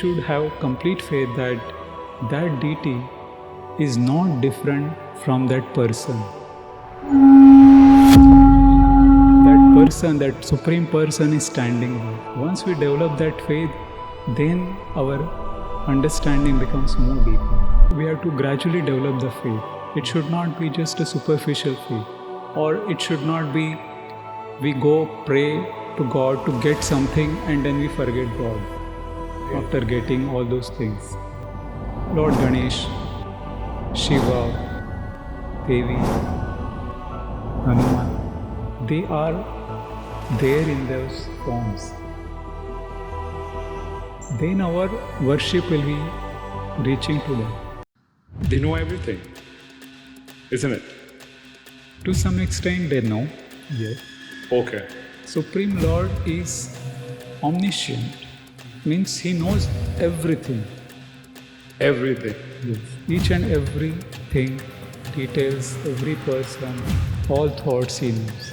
should have complete faith that that deity is not different from that person. That person, that supreme person is standing there. Once we develop that faith, then our understanding becomes more deeper. We have to gradually develop the faith. It should not be just a superficial faith, or it should not be we go pray to God to get something and then we forget God after getting all those things. Lord Ganesh, Shiva, Devi, Hanuman, they are there in those forms. Then our worship will be reaching to them. They know everything, isn't it? To some extent they know, yes. Okay. Supreme Lord is omniscient, means He knows everything. Everything. Yes. Each and everything, details, every person, all thoughts He knows.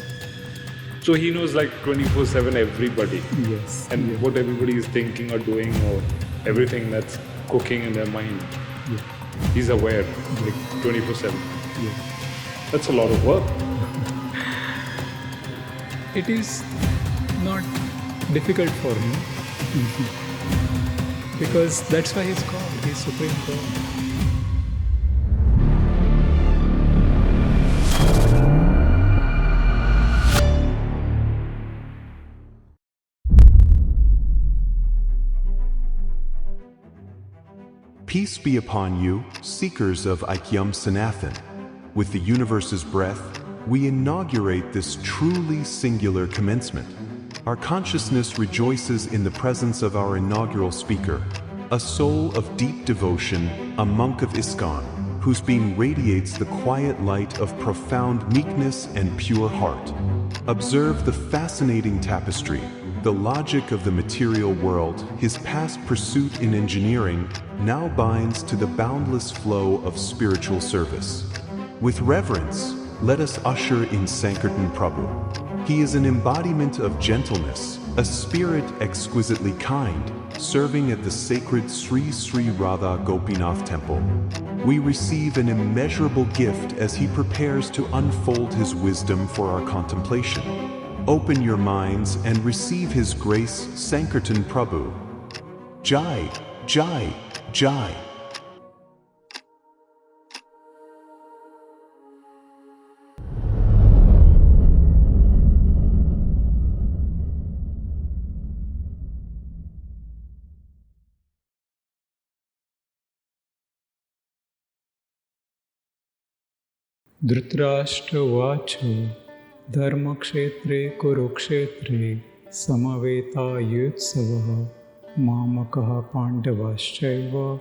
So He knows like 24/7 everybody. Yes. And yes. what everybody is thinking or doing, or everything that's cooking in their mind. Yes. He's aware, like 24/7. Yes. That's a lot of work. It is not difficult for me because that's why He's God, He's Supreme God. Peace be upon you, seekers of Aikyam Sanatan. With the universe's breath, we inaugurate this truly singular commencement. Our consciousness rejoices in the presence of our inaugural speaker, a soul of deep devotion, a monk of ISKCON, whose being radiates the quiet light of profound meekness and pure heart. Observe the fascinating tapestry, the logic of the material world. His past pursuit in engineering now binds to the boundless flow of spiritual service. With reverence, let us usher in Sanatan Prabhu. He is an embodiment of gentleness, a spirit exquisitely kind, serving at the sacred Sri Sri Radha Gopinath temple. We receive an immeasurable gift as he prepares to unfold his wisdom for our contemplation. Open your minds and receive his grace, Sanatan Prabhu. Jai, Jai, Jai. Dhritarashtra vacho dharmakshetre kurukshetre samaveta yutsavaha mamakaha pandavaschaiva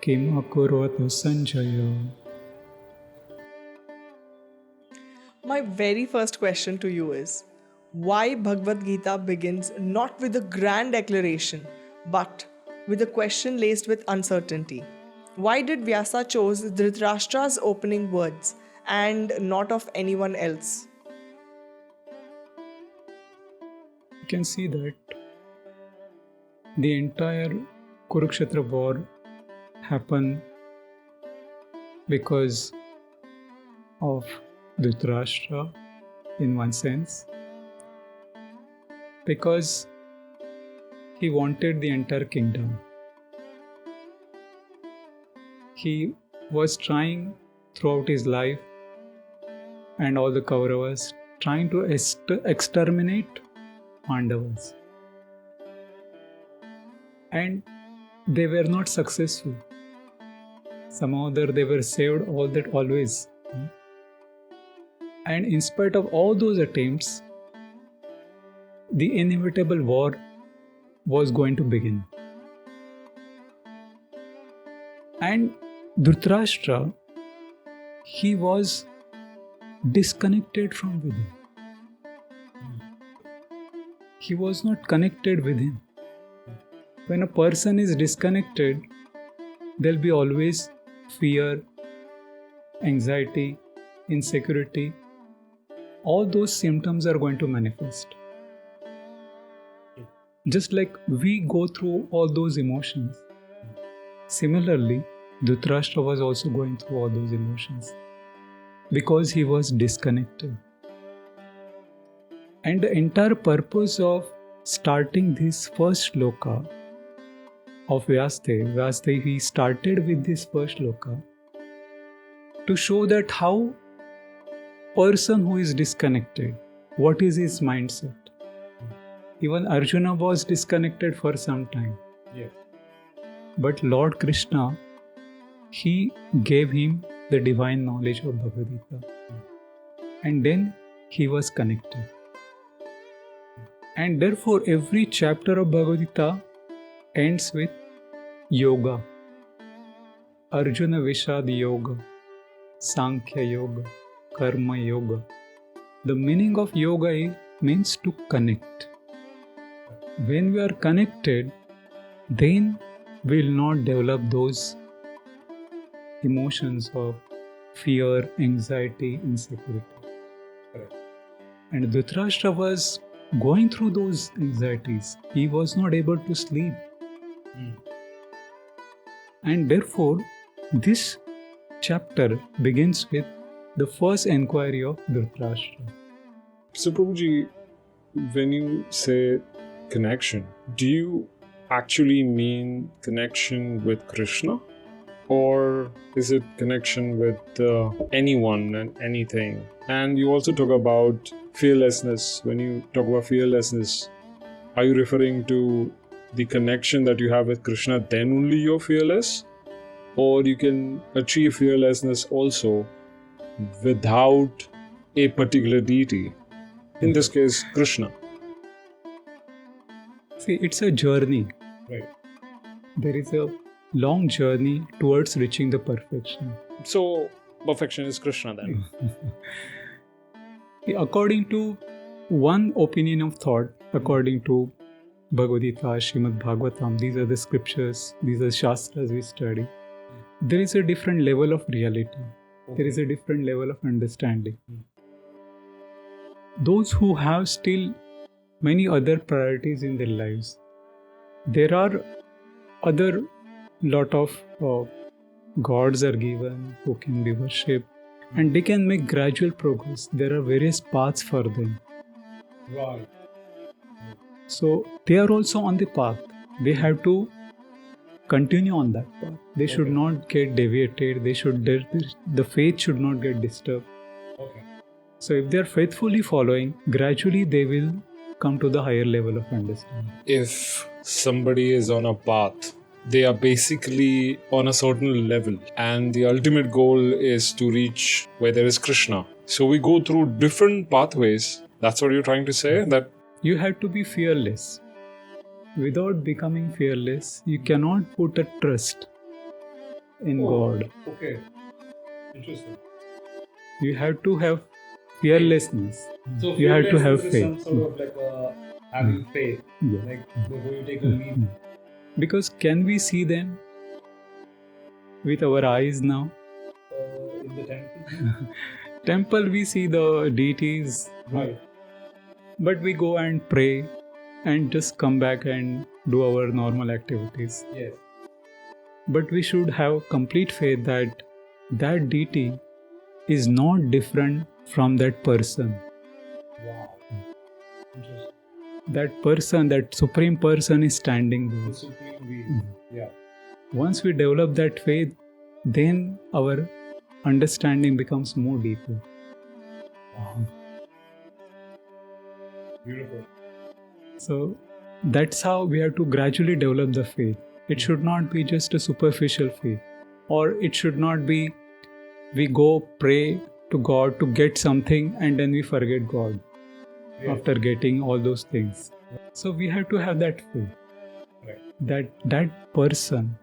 kim akurvata sanjaya. My very first question to you is, why Bhagavad Gita begins not with a grand declaration, but with a question laced with uncertainty? Why did Vyasa choose Dhritarashtra's opening words and not of anyone else? You can see that the entire Kurukshetra war happened because of Dhritarashtra in one sense, because he wanted the entire kingdom. He was trying throughout his life, and all the Kauravas, trying to exterminate Pandavas. And they were not successful. Somehow or other they were saved always. And in spite of all those attempts, the inevitable war was going to begin. And Dhritarashtra, he was disconnected from within. He was not connected within. When a person is disconnected, there will be always fear, anxiety, insecurity. All those symptoms are going to manifest. Just like we go through all those emotions, Similarly, Dhritarashtra was also going through all those emotions because he was disconnected. And the entire purpose of starting this first shloka of Vyasadeva, he started with this first shloka to show that how person who is disconnected, what is his mindset? Even Arjuna was disconnected for some time. Yes. But Lord Krishna, he gave him the divine knowledge of Bhagavad Gita. And then he was connected. And therefore, every chapter of Bhagavad Gita ends with yoga. Arjuna Vishad Yoga, Sankhya Yoga, Karma Yoga. The meaning of yoga means to connect. When we are connected, then we will not develop those emotions of fear, anxiety, insecurity. Correct. And Dhritarashtra was going through those anxieties. He was not able to sleep. And therefore, this chapter begins with the first inquiry of Dhritarashtra. So, Prabhuji, when you say connection, do you actually mean connection with Krishna? Or is it connection with anyone and anything? And you also talk about fearlessness. When you talk about fearlessness, are you referring to the connection that you have with Krishna, then only you're fearless? Or you can achieve fearlessness also without a particular deity? In this case, Krishna. See, it's a journey. Right. There is a long journey towards reaching the perfection. So, perfection is Krishna then. According to one opinion of thought, according to Bhagavad Gita, Srimad Bhagavatam, these are the scriptures, these are shastras we study. There is a different level of reality. There is a different level of understanding. Those who have still many other priorities in their lives, there are other lot of gods are given who can be worshipped, and they can make gradual progress. There are various paths for them. Right. So they are also on the path. They have to continue on that path. They should not get deviated. The faith should not get disturbed. Okay. So if they are faithfully following, gradually they will come to the higher level of understanding. If somebody is on a path, they are basically on a certain level, and the ultimate goal is to reach where there is Krishna. So we go through different pathways. That's what you're trying to say? That You have to be fearless. Without becoming fearless, you cannot put a trust in God. Okay. Interesting. You have to have fearlessness. So You have to have fearlessness is faith. some sort of like having faith, Yeah. like before you take a leap. Because can we see them with our eyes now? In the temple. Temple we see the deities, Right. but we go and pray and just come back and do our normal activities. Yes. But we should have complete faith that that deity is not different from that person. Wow. Interesting. That person, that supreme person is standing The there. supreme being. Yeah. Once we develop that faith, then our understanding becomes more deeper. Wow. Beautiful. So that's how we have to gradually develop the faith. It should not be just a superficial faith, or it should not be we go pray to God to get something and then we forget God after getting all those things. So we have to have that faith. Right. That person,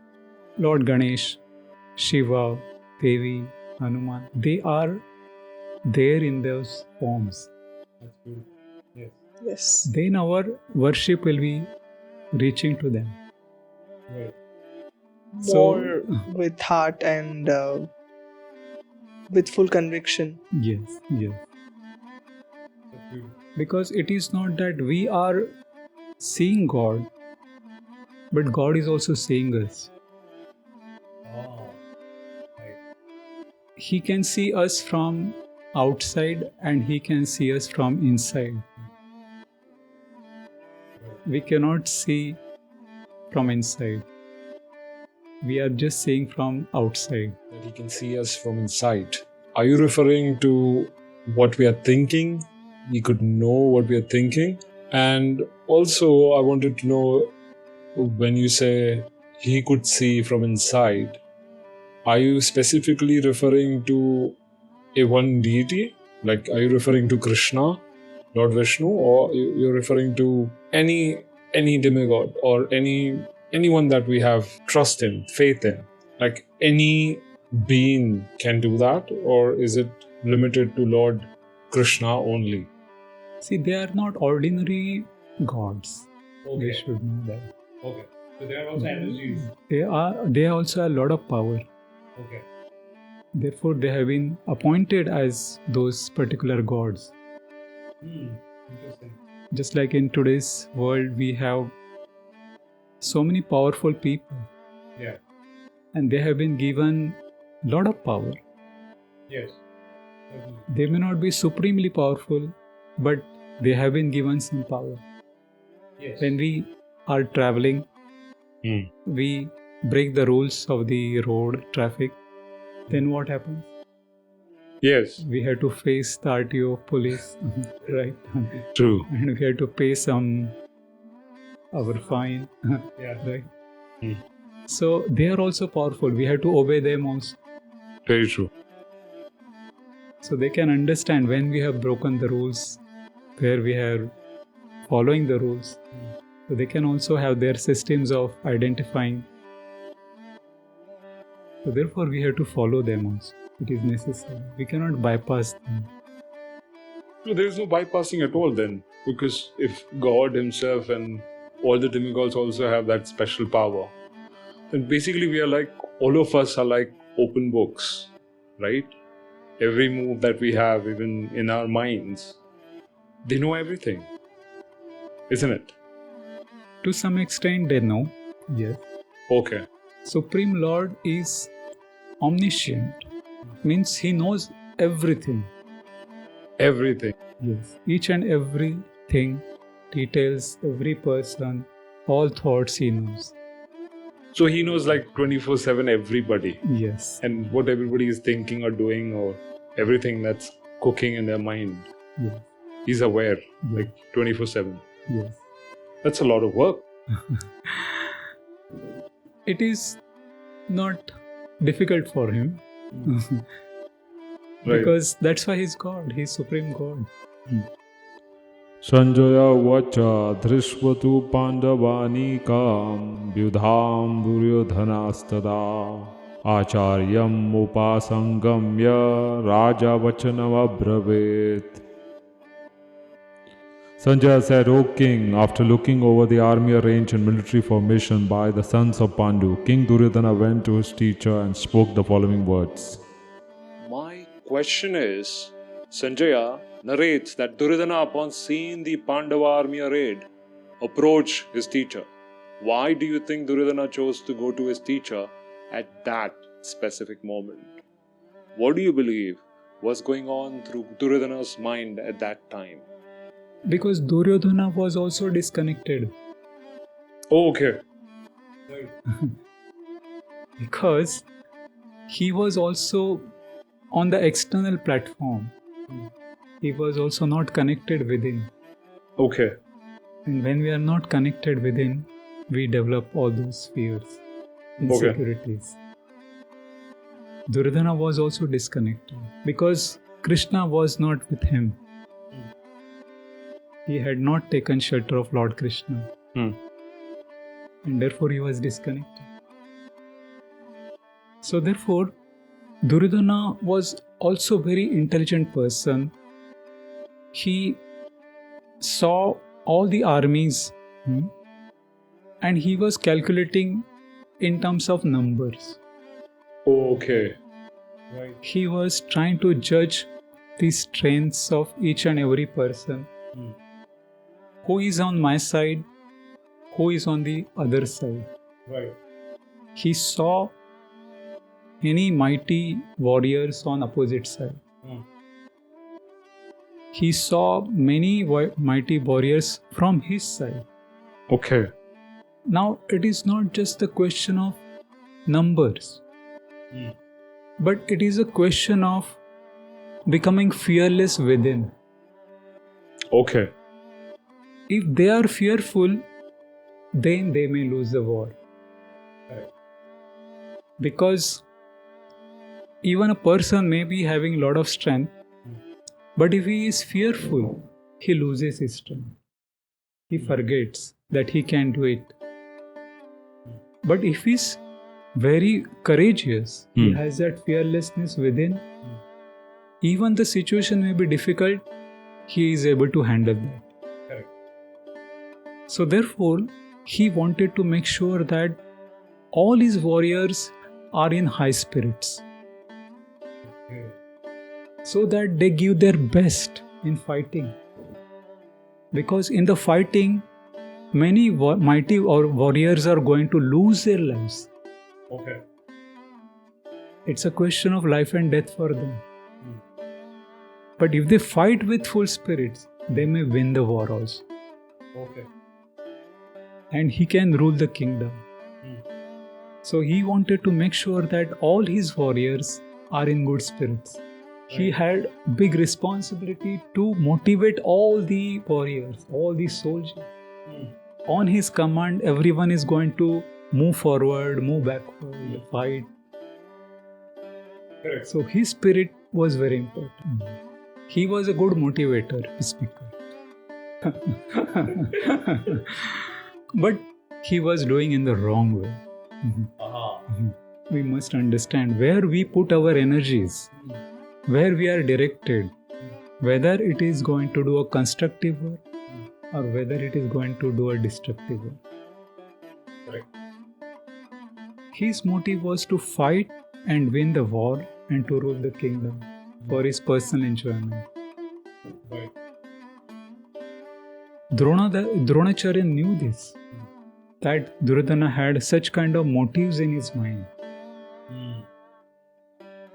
Lord Ganesh, Shiva, Devi, Hanuman, they are there in those forms. That's good. Yes. Yes. Then our worship will be reaching to them. Right. More with heart and with full conviction. Yes. That's good. Because it is not that we are seeing God, but God is also seeing us. Oh, right. He can see us from outside and he can see us from inside. We cannot see from inside. We are just seeing from outside. That he can see us from inside. Are you referring to what we are thinking? He could know what we are thinking. And also, I wanted to know, when you say he could see from inside, are you specifically referring to a one deity? Like, are you referring to Krishna, Lord Vishnu, or you're referring to any demigod or anyone that we have trust in, faith in? Like, any being can do that, or is it limited to Lord Krishna only? See, they are not ordinary gods. Okay. We should know that. Okay. So there are also energies. They also have a lot of power. Okay. Therefore, they have been appointed as those particular gods. Interesting. Just like in today's world, we have so many powerful people, Yeah. and they have been given a lot of power. Yes. Certainly. They may not be supremely powerful, but they have been given some power. Yes. When we are traveling, we break the rules of the road traffic, then what happens? Yes. We have to face the RTO police, right? True. And we have to pay our fine, Yeah. right? So they are also powerful. We have to obey them also. Very true. So they can understand when we have broken the rules, where we are following the rules. So they can also have their systems of identifying. So therefore we have to follow them also. It is necessary. We cannot bypass them. No, there is no bypassing at all then, because if God himself and all the demigods also have that special power, then basically we are like, all of us are like open books, right? Every move that we have, even in our minds, they know everything, isn't it? To some extent they know. Yes. Okay. Supreme Lord is omniscient. Means he knows everything. Everything. Yes. Each and everything, details, every person, all thoughts he knows. So he knows like 24/7 everybody, Yes. and what everybody is thinking or doing, or everything that's cooking in their mind. Yes. He's aware, Yeah. like 24/7. Yes. That's a lot of work. It is not difficult for him. Right. Because that's why he's God. He's Supreme God. Sanjaya vacha dhrishvatu pandavanīkām vyudhām duryodhanastada acharyam upasangamya raja vachanam abravit. Sanjaya said, O king, after looking over the army arranged in military formation by the sons of Pandu, King Duryodhana went to his teacher and spoke the following words. My question is, Sanjaya narrates that Duryodhana, upon seeing the Pandava army arrayed, approached his teacher. Why do you think Duryodhana chose to go to his teacher at that specific moment? What do you believe was going on through Duryodhana's mind at that time? Because Duryodhana was also disconnected. Oh, okay. Right. Because he was also on the external platform. He was also not connected within. Okay. And when we are not connected within, we develop all those fears, insecurities. Duryodhana was also disconnected because Krishna was not with him. He had not taken shelter of Lord Krishna. And therefore he was disconnected. So therefore, Duryodhana was also a very intelligent person. He saw all the armies and he was calculating in terms of numbers. Okay. Right. He was trying to judge the strengths of each and every person. Who is on my side? Who is on the other side? Right. He saw any mighty warriors on opposite side. He saw many mighty warriors from his side. Okay. Now, it is not just the question of numbers, but it is a question of becoming fearless within. Okay. If they are fearful, then they may lose the war. Because even a person may be having a lot of strength, but if he is fearful, he loses his strength. He forgets that he can do it. But if he is very courageous, he has that fearlessness within, even the situation may be difficult, he is able to handle that. Correct. So therefore, he wanted to make sure that all his warriors are in high spirits, so that they give their best in fighting. Because in the fighting, many mighty warriors are going to lose their lives. Okay. It's a question of life and death for them. But if they fight with full spirits, they may win the war also. Okay. And he can rule the kingdom. So he wanted to make sure that all his warriors are in good spirits. He had big responsibility to motivate all the warriors, all the soldiers. On his command, everyone is going to move forward, move backward, fight. Correct. So his spirit was very important. He was a good motivator, speaker. But he was doing in the wrong way. We must understand where we put our energies, where we are directed, whether it is going to do a constructive work or whether it is going to do a destructive work. Correct. His motive was to fight and win the war and to rule the kingdom for his personal enjoyment. Right. Dronacharya knew this, that Duryodhana had such kind of motives in his mind.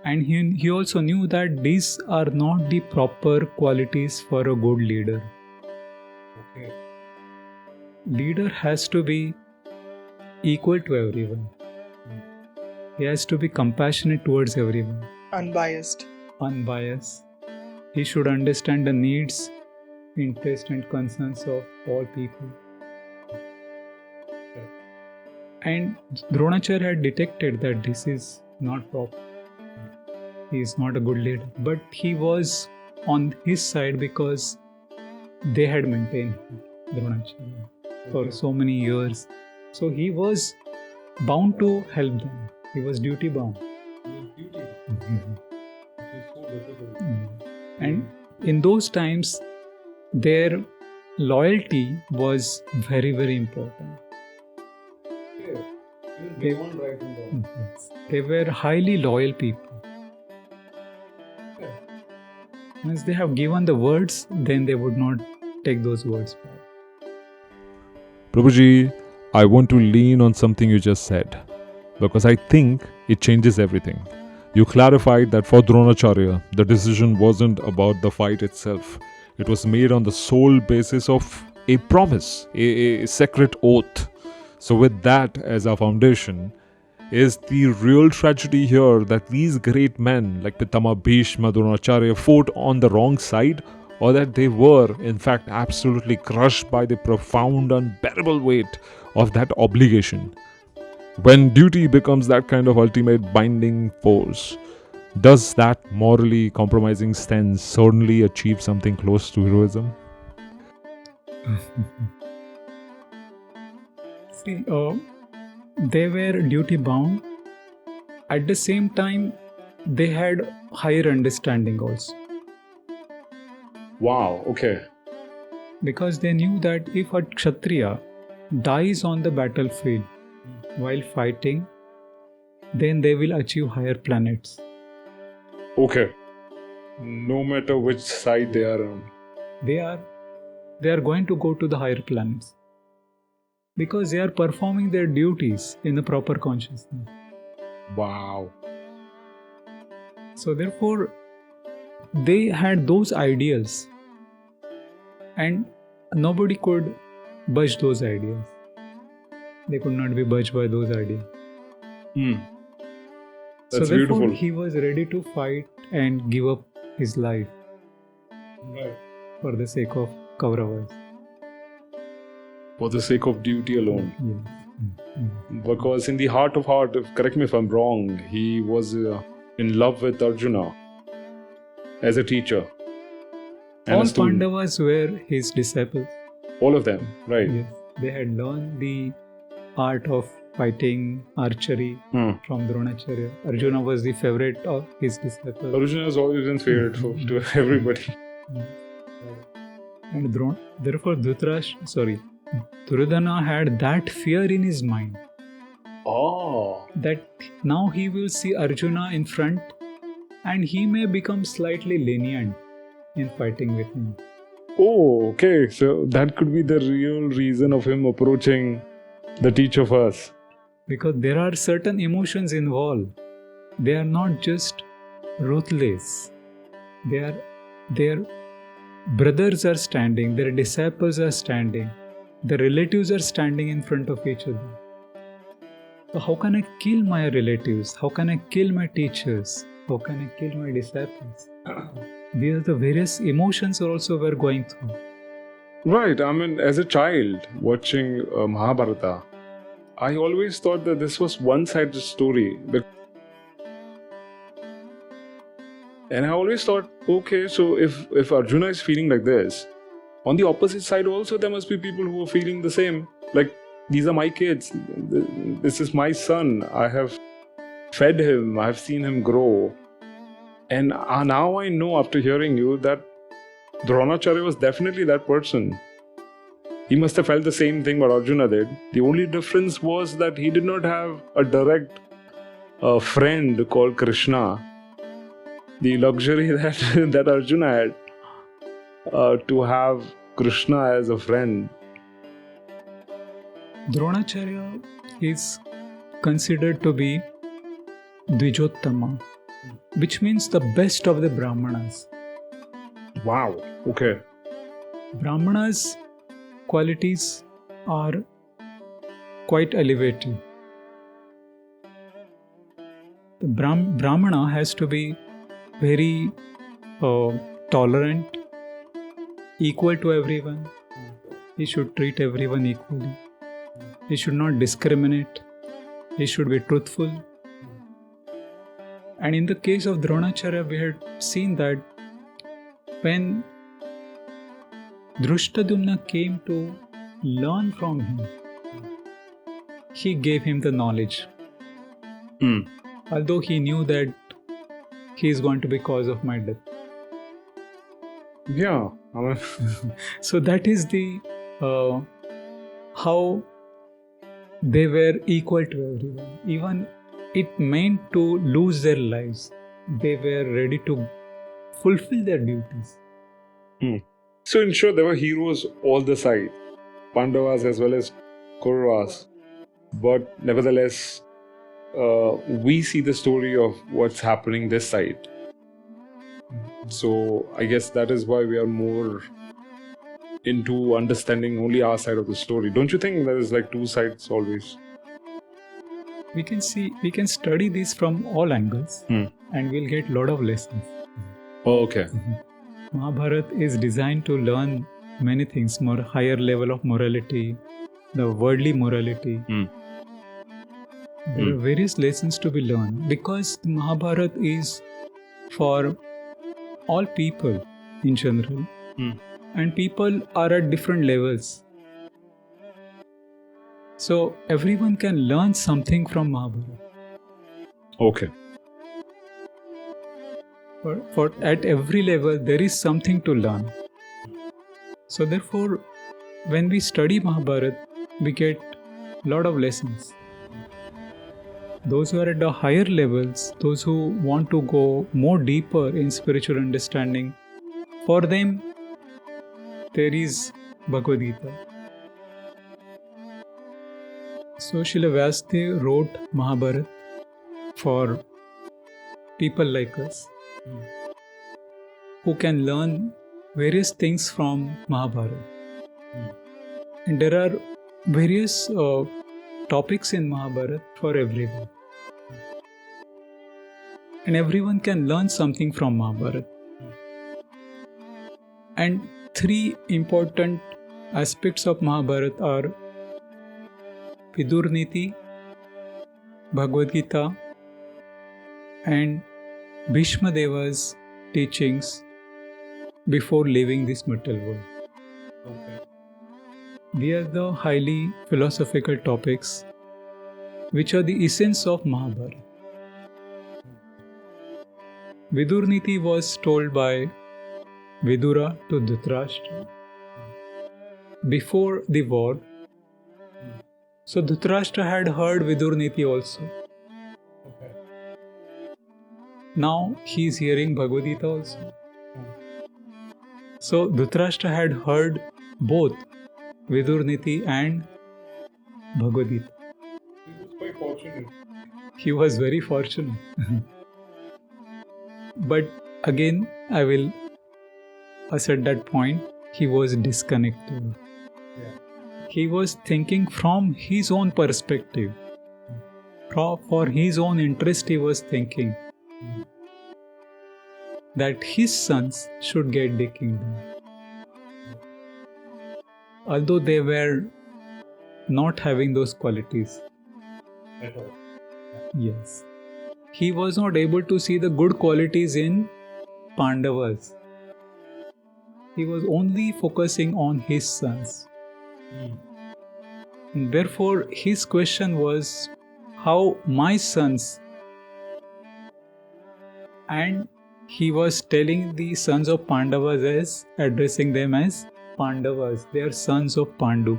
And he also knew that these are not the proper qualities for a good leader. Okay. Leader has to be equal to everyone. He has to be compassionate towards everyone, Unbiased. unbiased. He should understand the needs, interests and concerns of all people. And Dronacharya had detected that this is not proper. He is not a good leader. But he was on his side because they had maintained Dronacharya for so many years. So he was bound to help them. He was duty bound. Duty. It is so difficult. And in those times, their loyalty was very, very important. Yeah. They want right and wrong. They were highly loyal people. Once they have given the words, then they would not take those words back. Prabhuji, I want to lean on something you just said, because I think it changes everything. You clarified that for Dronacharya, the decision wasn't about the fight itself. It was made on the sole basis of a promise, a sacred oath. So with that as our foundation, is the real tragedy here that these great men like Pitama Bhishma, Dronacharya fought on the wrong side, or that they were in fact absolutely crushed by the profound unbearable weight of that obligation? When duty becomes that kind of ultimate binding force, does that morally compromising stance certainly achieve something close to heroism? See, they were duty bound. At the same time, they had higher understanding also. Wow. Okay. Because they knew that if a Kshatriya dies on the battlefield while fighting, then they will achieve higher planets. Okay. No matter which side they are on. They are going to go to the higher planets. Because they are performing their duties in the proper consciousness. Wow. So therefore, they had those ideals, and nobody could budge those ideas. They could not be budged by those ideas. That's so therefore, beautiful. he was ready to fight and give up his life Right. for the sake of Kauravas. For the sake of duty alone. Yes. Because in the heart of heart, correct me if I'm wrong, he was in love with Arjuna as a teacher and All a student. Pandavas were his disciples. All of them, right? Yes. They had learned the art of fighting, archery from Dronacharya. Arjuna was the favorite of his disciples. Arjuna has always been favorite to everybody. And therefore Duryodhana had that fear in his mind Oh. that now he will see Arjuna in front and he may become slightly lenient in fighting with him. Oh, okay. So that could be the real reason of him approaching the teacher first. Because there are certain emotions involved. They are not just ruthless. Their brothers are standing, their disciples are standing, the relatives are standing in front of each other. So how can I kill my relatives? How can I kill my teachers? How can I kill my disciples? These are the various emotions also we're going through. Right. I mean, as a child watching Mahabharata, I always thought that this was one-sided story. And I always thought, okay, so if Arjuna is feeling like this, on the opposite side also there must be people who are feeling the same. Like, these are my kids. This is my son. I have fed him. I have seen him grow. And now I know after hearing you that Dronacharya was definitely that person. He must have felt the same thing what Arjuna did. The only difference was that he did not have a direct friend called Krishna. The luxury that Arjuna had to have Krishna as a friend. Dronacharya is considered to be Dvijottama, which means the best of the Brahmanas. Wow. Okay. Brahmanas' qualities are quite elevated. The Brahmana has to be very tolerant, equal to everyone. He should treat everyone equally. He should not discriminate. He should be truthful. And in the case of Dronacharya, we had seen that when Drushtadumna came to learn from him, he gave him the knowledge. Although he knew that he is going to be cause of my death. Yeah. I mean, So that is the how they were equal to everyone. Even it meant to lose their lives. They were ready to fulfill their duties. so in short, there were heroes all the sides, Pandavas as well as Kauravas. But nevertheless, we see the story of what's happening this side. So I guess that is why we are more into understanding only our side of the story. Don't you think there is like two sides always? We can study this from all angles and we'll get a lot of lessons. Oh, okay. Mahabharata is designed to learn many things, more higher level of morality, the worldly morality. There are various lessons to be learned because the Mahabharata is for all people in general, and people are at different levels. So everyone can learn something from Mahabharata. Okay. For at every level there is something to learn. So therefore, when we study Mahabharata, we get a lot of lessons. Those who are at the higher levels, those who want to go more deeper in spiritual understanding, for them there is Bhagavad Gita. So Srila Vyasadeva wrote Mahabharata for people like us who can learn various things from Mahabharata. And there are various topics in Mahabharata for everyone. And everyone can learn something from Mahabharata. And three important aspects of Mahabharata are Vidur Niti, Bhagavad Gita, and Bhishma Deva's teachings before leaving this material world. They are the highly philosophical topics which are the essence of Mahabharata. Vidur Niti was told by Vidura to Dhritarashtra before the war. So Dhritarashtra had heard Vidur Niti also. Now he is hearing Bhagavad Gita also. So Dhritarashtra had heard both Vidur Niti and Bhagavad Gita. He was quite fortunate. He was very fortunate. But again, I will assert that point. He was disconnected. He was thinking from his own perspective. For his own interest, he was thinking that his sons should get the kingdom. Although they were not having those qualities. At all. Yes. He was not able to see the good qualities in Pandavas. He was only focusing on his sons. And therefore, his question was how my sons, and he was telling the sons of Pandavas as addressing them as Pandavas. They are sons of Pandu.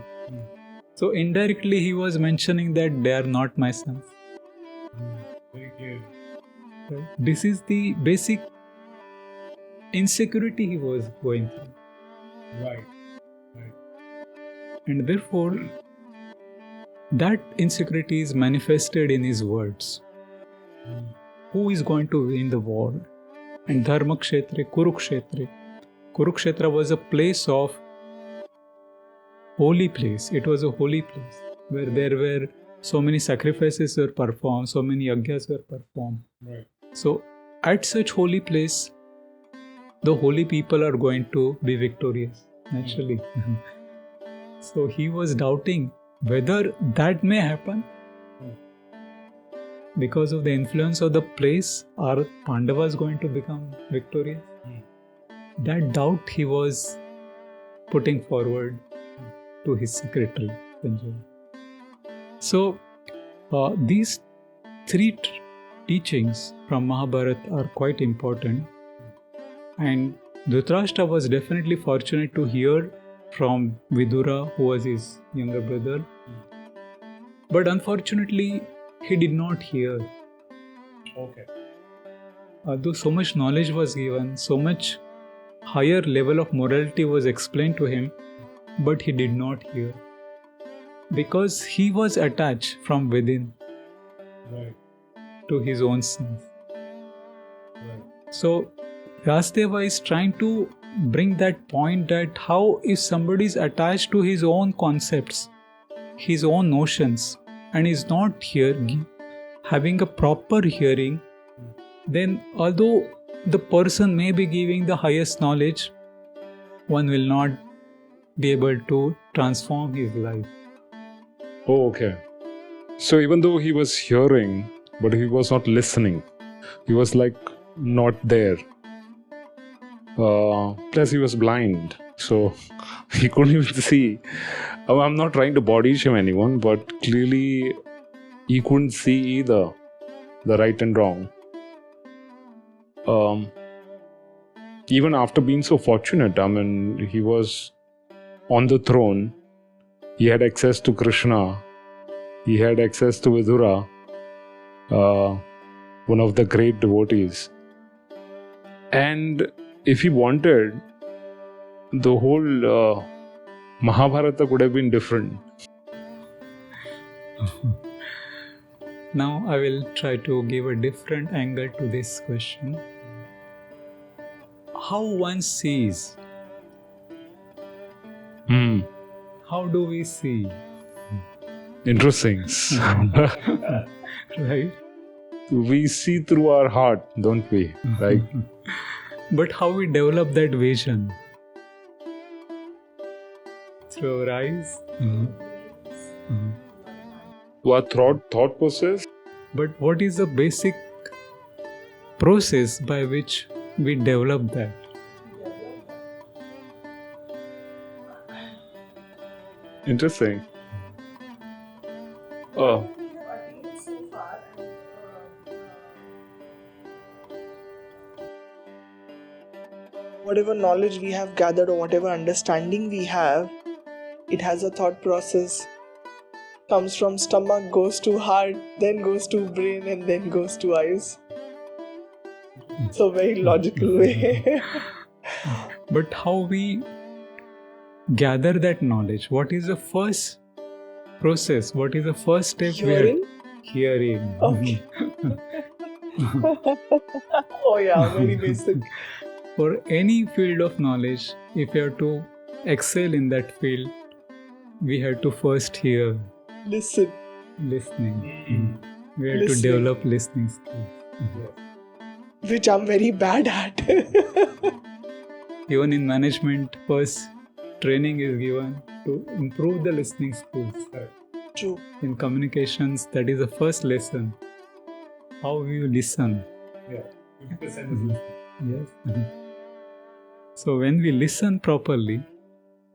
So indirectly he was mentioning that they are not my sons. Very clear. This is the basic insecurity he was going through. Right. And therefore, that insecurity is manifested in his words. Who is going to win the war? And Dharma Kshetra, Kurukshetra. Kurukshetra was a place of holy place. It was a holy place where there were so many sacrifices were performed, so many yajnas were performed. Right. So, at such holy place, the holy people are going to be victorious, naturally. So, he was doubting whether that may happen. Because of the influence of the place, are Pandavas going to become victorious? That doubt he was putting forward to his secretary, Sanjay. So, these three teachings from Mahabharata are quite important. And Dhritarashtra was definitely fortunate to hear from Vidura, who was his younger brother. But unfortunately, he did not hear. Okay. Although so much knowledge was given, so much higher level of morality was explained to him, but he did not hear. Because he was attached from within to his own sons. So, Vyasdeva is trying to bring that point that how if somebody is attached to his own concepts, his own notions, and is not having a proper hearing, then although the person may be giving the highest knowledge, one will not be able to transform his life. Oh, okay. So even though he was hearing, but he was not listening. He was like not there. Plus he was blind, so he couldn't even see. I'm not trying to body shame anyone, but clearly he couldn't see either the right and wrong. Even after being so fortunate, I mean, he was on the throne. He had access to Krishna. He had access to Vidura, one of the great devotees. And if he wanted, the whole Mahabharata could have been different. Now I will try to give a different angle to this question. How one sees? How do we see? Interesting. Right? We see through our heart, don't we? Like, But how we develop that vision? Through our eyes? our thought process. But what is the basic process by which we develop that? Interesting. Whatever knowledge we have gathered or whatever understanding we have, it has a thought process. Comes from stomach, goes to heart, then goes to brain, and then goes to eyes. So very logical way. But how we gather that knowledge? What is the first process? What is the first step? Hearing? Hearing. Okay. Oh yeah, very basic. For any field of knowledge, if you have to excel in that field, we have to first hear. Listen. Listening. We have to Listening. develop listening skills. Which I'm very bad at. Even in management, first training is given to improve the listening skills. True. In communications, that is the first lesson. How you listen. Yeah. 50% is listening. Yes. So when we listen properly,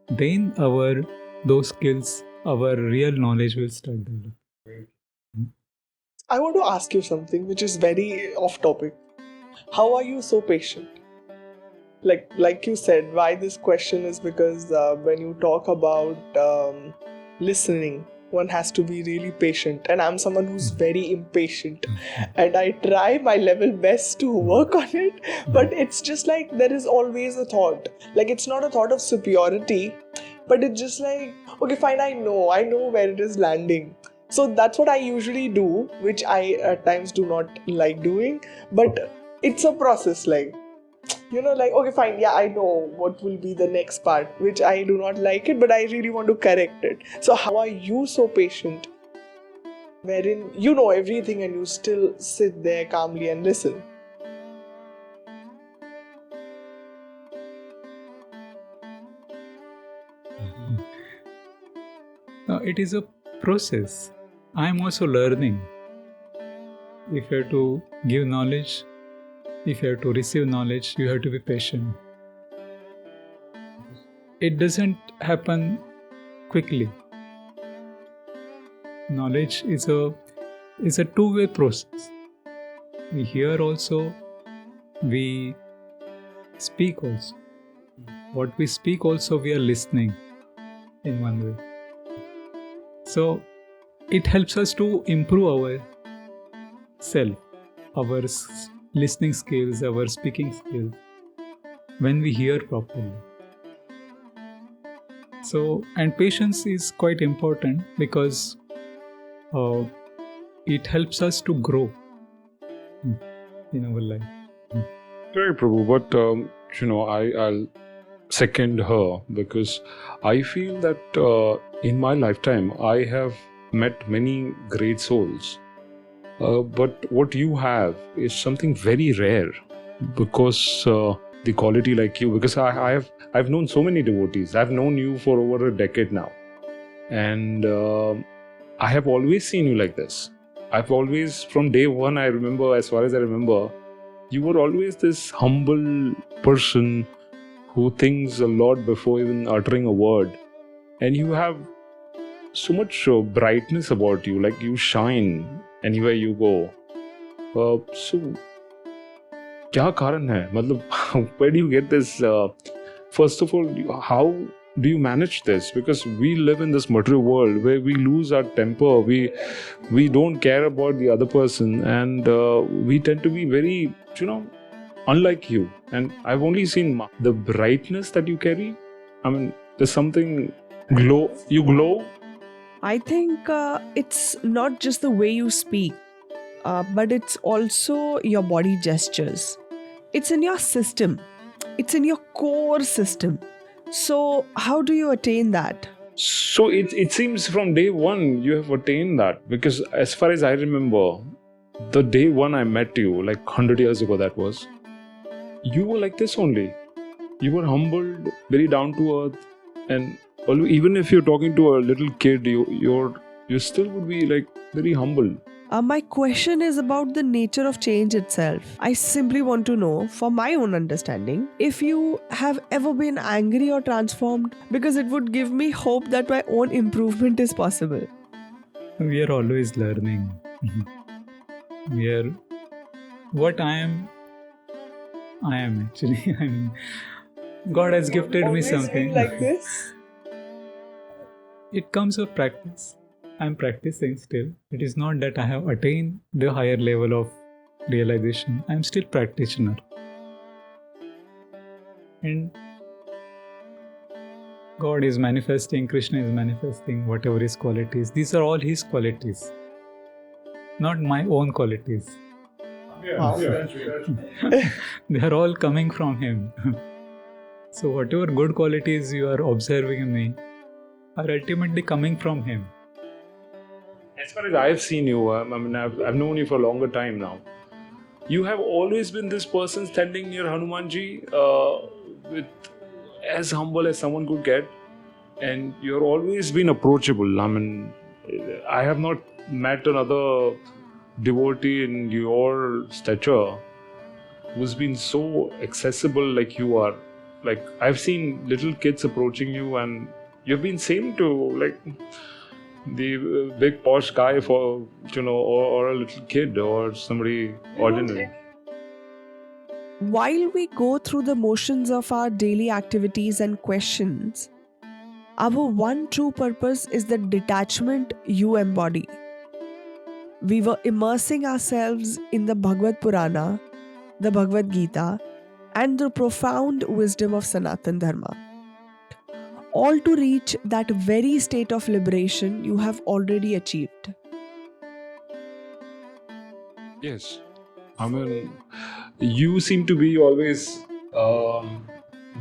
then those skills, our real knowledge will start developing. I want to ask you something which is very off topic. How are you so patient? Like you said, why this question is because when you talk about listening, one has to be really patient, and I'm someone who's very impatient, and I try my level best to work on it, but it's just like there is always a thought. Like it's not a thought of superiority, but it's just like, okay, fine, I know where it is landing. So that's what I usually do, which I at times do not like doing, but it's a process, like, like, okay, fine, yeah, I know what will be the next part, which I do not like it, but I really want to correct it. So how are you so patient, wherein you know everything and you still sit there calmly and listen? It is a process. I am also learning. If you have to give knowledge, if you have to receive knowledge, you have to be patient. It doesn't happen quickly. Knowledge is a two-way process. We hear also, we speak also. What we speak also, we are listening in one way. So it helps us to improve our self, our listening skills, our speaking skills, when we hear properly. So, and patience is quite important because it helps us to grow in our life. Very Prabhu, but I'll second her because I feel that in my lifetime I have met many great souls. But what you have is something very rare because the quality like you, because I've known so many devotees. I've known you for over a decade now, and I have always seen you like this. I've always, from day one, I remember, as far as I remember, you were always this humble person who thinks a lot before even uttering a word, and you have so much brightness about you, like you shine anywhere you go. So, क्या कारण है? मतलब, where do you get this? First of all, how do you manage this? Because we live in this material world where we lose our temper. We don't care about the other person, and we tend to be very, unlike you. And I've only seen the brightness that you carry. I mean, there's something glow. You glow. I think it's not just the way you speak, but it's also your body gestures. It's in your system. It's in your core system. So how do you attain that? So it seems from day one you have attained that, because as far as I remember, the day one I met you, like 100 years ago that was, you were like this only. You were humbled, very down to earth, and even if you're talking to a little kid, you still would be like very humble. My question is about the nature of change itself. I simply want to know, for my own understanding, if you have ever been angry or transformed, because it would give me hope that my own improvement is possible. We are always learning. What I am actually. I mean, God has gifted me something. Like this? It comes with practice. I'm practicing still. It is not that I have attained the higher level of realization. I'm still practitioner. And God is manifesting, Krishna is manifesting, whatever his qualities. These are all his qualities, not my own qualities. They are all coming from him. So whatever good qualities you are observing in me are ultimately coming from him. As far as I've seen you, I've known you for a longer time now. You have always been this person standing near Hanumanji, with as humble as someone could get, and you've always been approachable. I have not met another devotee in your stature who's been so accessible like you are. Like, I've seen little kids approaching you, and you've been same to like the big posh guy for, or a little kid or somebody ordinary. While we go through the motions of our daily activities and questions, our one true purpose is the detachment you embody. We were immersing ourselves in the Bhagavad Purana, the Bhagavad Gita, and the profound wisdom of Sanatan Dharma, all to reach that very state of liberation you have already achieved. Yes. You seem to be always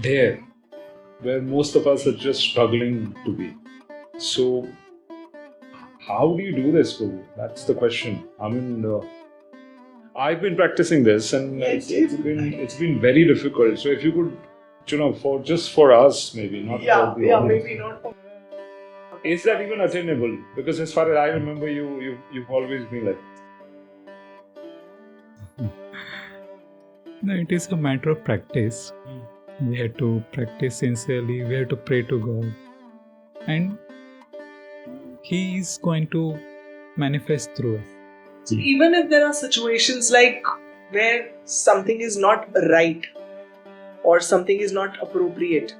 there, where most of us are just struggling to be. So, how do you do this, Prabhu? That's the question. I've been practicing this, and it's been very difficult. So, if you could, for us, maybe not for the audience. Maybe not for. Is that even attainable? Because as far as I remember, you've always been like. No, it is a matter of practice. We have to practice sincerely. We have to pray to God, and He is going to manifest through us. So even if there are situations like where something is not right or something is not appropriate,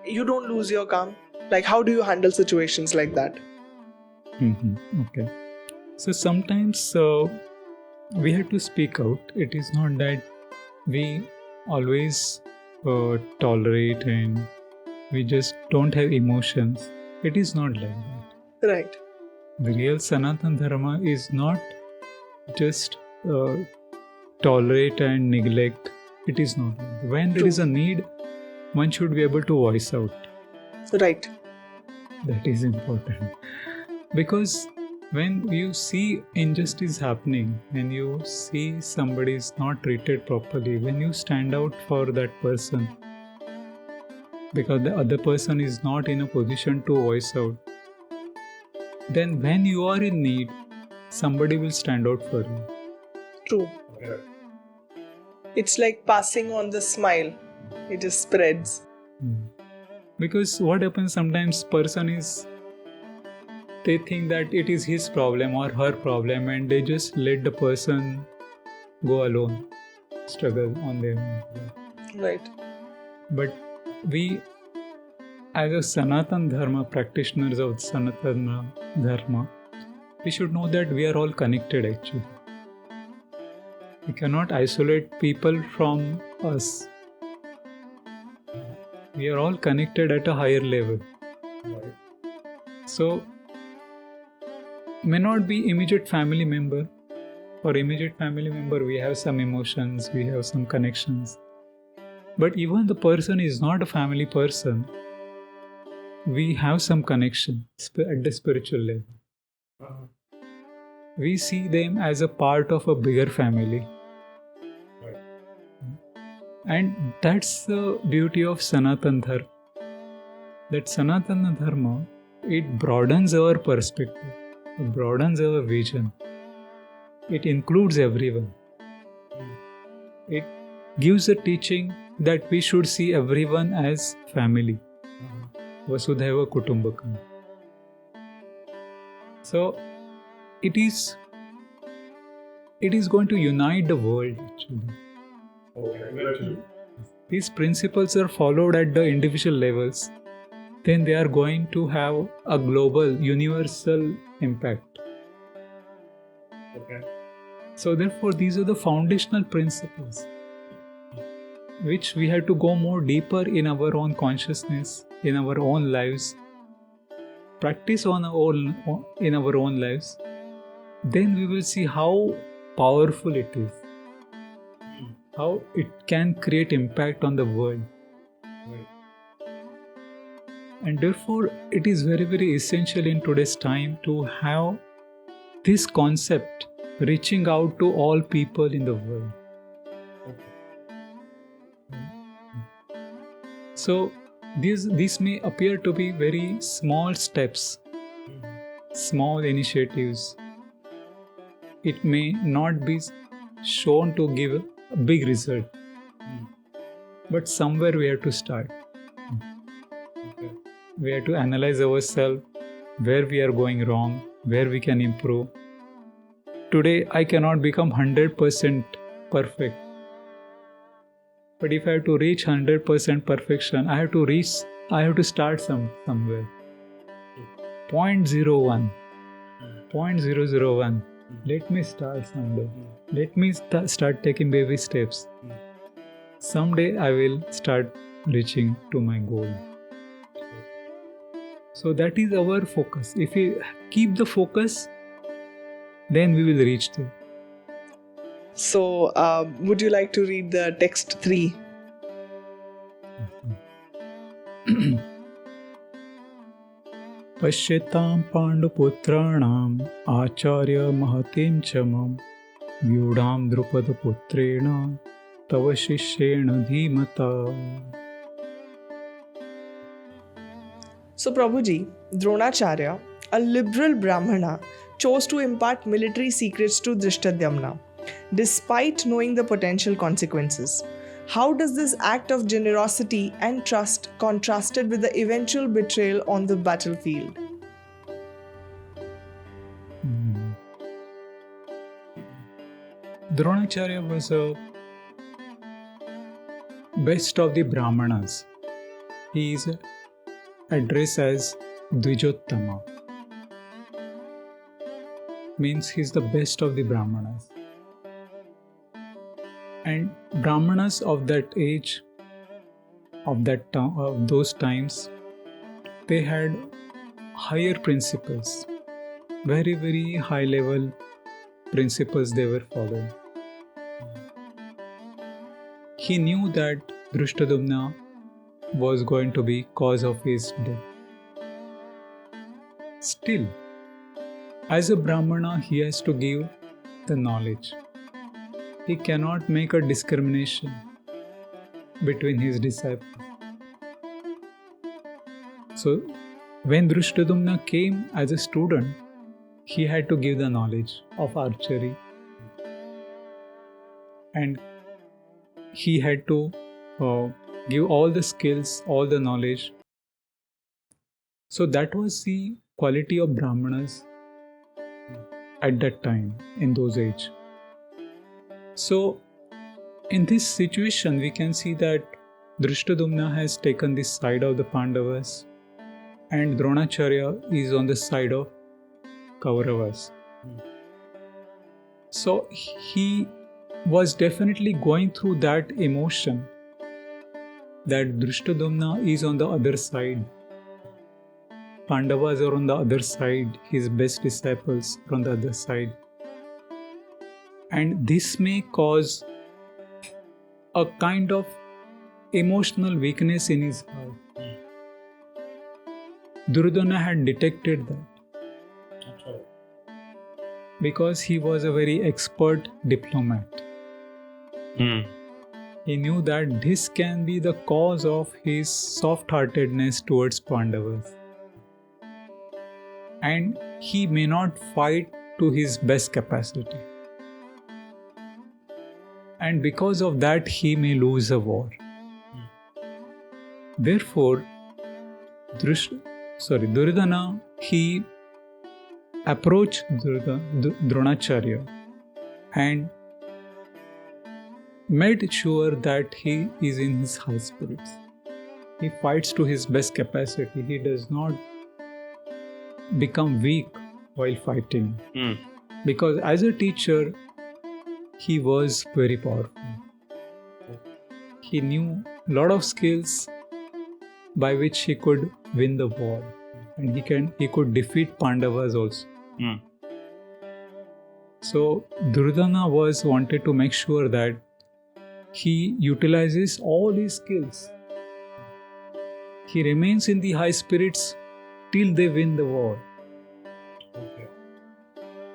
you don't lose your calm. Like, how do you handle situations like that? Okay. So sometimes we have to speak out. It is not that we always tolerate and we just don't have emotions. It is not like that. Right. The real Sanatan Dharma is not just tolerate and neglect. It is not like that. When there is a need, one should be able to voice out. Right. That is important. Because when you see injustice happening, when you see somebody is not treated properly, when you stand out for that person, because the other person is not in a position to voice out, then when you are in need, somebody will stand out for you. True. It's like passing on the smile. It just spreads. Because what happens sometimes, they think that it is his problem or her problem, and they just let the person go alone, struggle on their own. Right. But we, as a Sanatan Dharma practitioners of Sanatan Dharma, we should know that we are all connected actually. We cannot isolate people from us. We are all connected at a higher level. So, may not be immediate family member For immediate family member, we have some emotions, we have some connections. But even the person is not a family person, we have some connection at the spiritual level. We see them as a part of a bigger family. And that's the beauty of Sanatan Dharma. That Sanatan Dharma, it broadens our perspective, it broadens our vision. It includes everyone. It gives a teaching that we should see everyone as family. Vasudhaiva Kutumbakam. So, it is going to unite the world actually. These principles are followed at the individual levels, then they are going to have a global, universal impact. So therefore, these are the foundational principles which we have to go more deeper in our own consciousness, in our own lives, practice in our own lives. Then we will see how powerful it is, how it can create impact on the world. And therefore, it is very, very essential in today's time to have this concept reaching out to all people in the world. So, these may appear to be very small steps, small initiatives. It may not be shown to give a big result, but somewhere we have to start. We have to analyze ourselves, where we are going wrong, where we can improve. Today, I cannot become 100% perfect. But if I have to reach 100% perfection, I have to start somewhere. 0.01. 0.001. Let me start someday. Let me start taking baby steps. Someday I will start reaching to my goal. So that is our focus. If we keep the focus, then we will reach there. So, would you like to read the text 3? Pashyetam Panduputranam Acharya Mahatim Chamam Vyudham Drupada Putrena Tava Shishyena Dhimata. So, Prabhuji, Dronacharya, a liberal Brahmana, chose to impart military secrets to Dhritarashtra, despite knowing the potential consequences. How does this act of generosity and trust contrasted with the eventual betrayal on the battlefield? Dronacharya was a best of the Brahmanas. He is addressed as Dvijottama. Means he is the best of the Brahmanas. And Brahmanas of that age, of those times, they had higher principles, very, very high level principles they were following. He knew that Dhritarashtra was going to be cause of his death. Still, as a Brahmana, he has to give the knowledge. He cannot make a discrimination between his disciples. So, when Dhritarashtra came as a student, he had to give the knowledge of archery, and he had to give all the skills, all the knowledge. So that was the quality of Brahmanas at that time, in those age. So, in this situation, we can see that Dhritarashtra has taken the side of the Pandavas and Dronacharya is on the side of Kauravas. So, he was definitely going through that emotion that Dhritarashtra is on the other side. Pandavas are on the other side, his best disciples are on the other side. And this may cause a kind of emotional weakness in his heart. Duryodhana had detected that because he was a very expert diplomat. He knew that this can be the cause of his soft-heartedness towards Pandavas. And he may not fight to his best capacity. And because of that, he may lose a war. Therefore, Duryodhana, he approached Dronacharya and made sure that he is in his high spirits. He fights to his best capacity. He does not become weak while fighting. Because as a teacher, he was very powerful. He knew a lot of skills by which he could win the war. And he could defeat Pandavas also. So Duryodhana wanted to make sure that he utilizes all his skills. He remains in the high spirits till they win the war.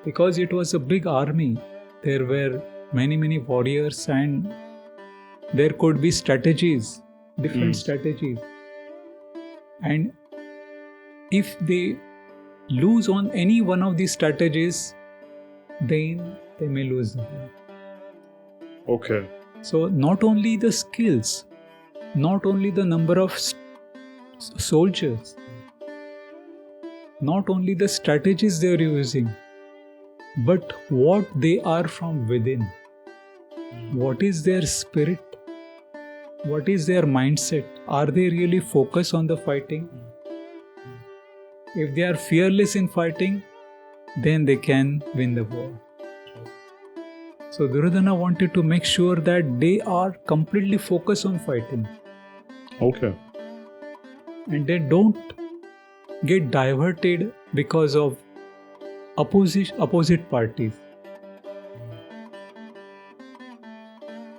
Because it was a big army, there were many warriors and there could be strategies, different strategies. And if they lose on any one of these strategies, then they may lose the war. Okay. So not only the skills, not only the number of soldiers, not only the strategies they are using, but what they are from within. What is their spirit? What is their mindset? Are they really focused on the fighting? If they are fearless in fighting, then they can win the war. So Duryodhana wanted to make sure that they are completely focused on fighting. Okay. And they don't get diverted because of opposite parties.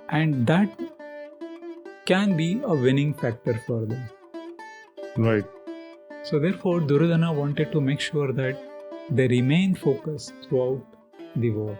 And that can be a winning factor for them. Right. So therefore Duryodhana wanted to make sure that they remain focused throughout the war.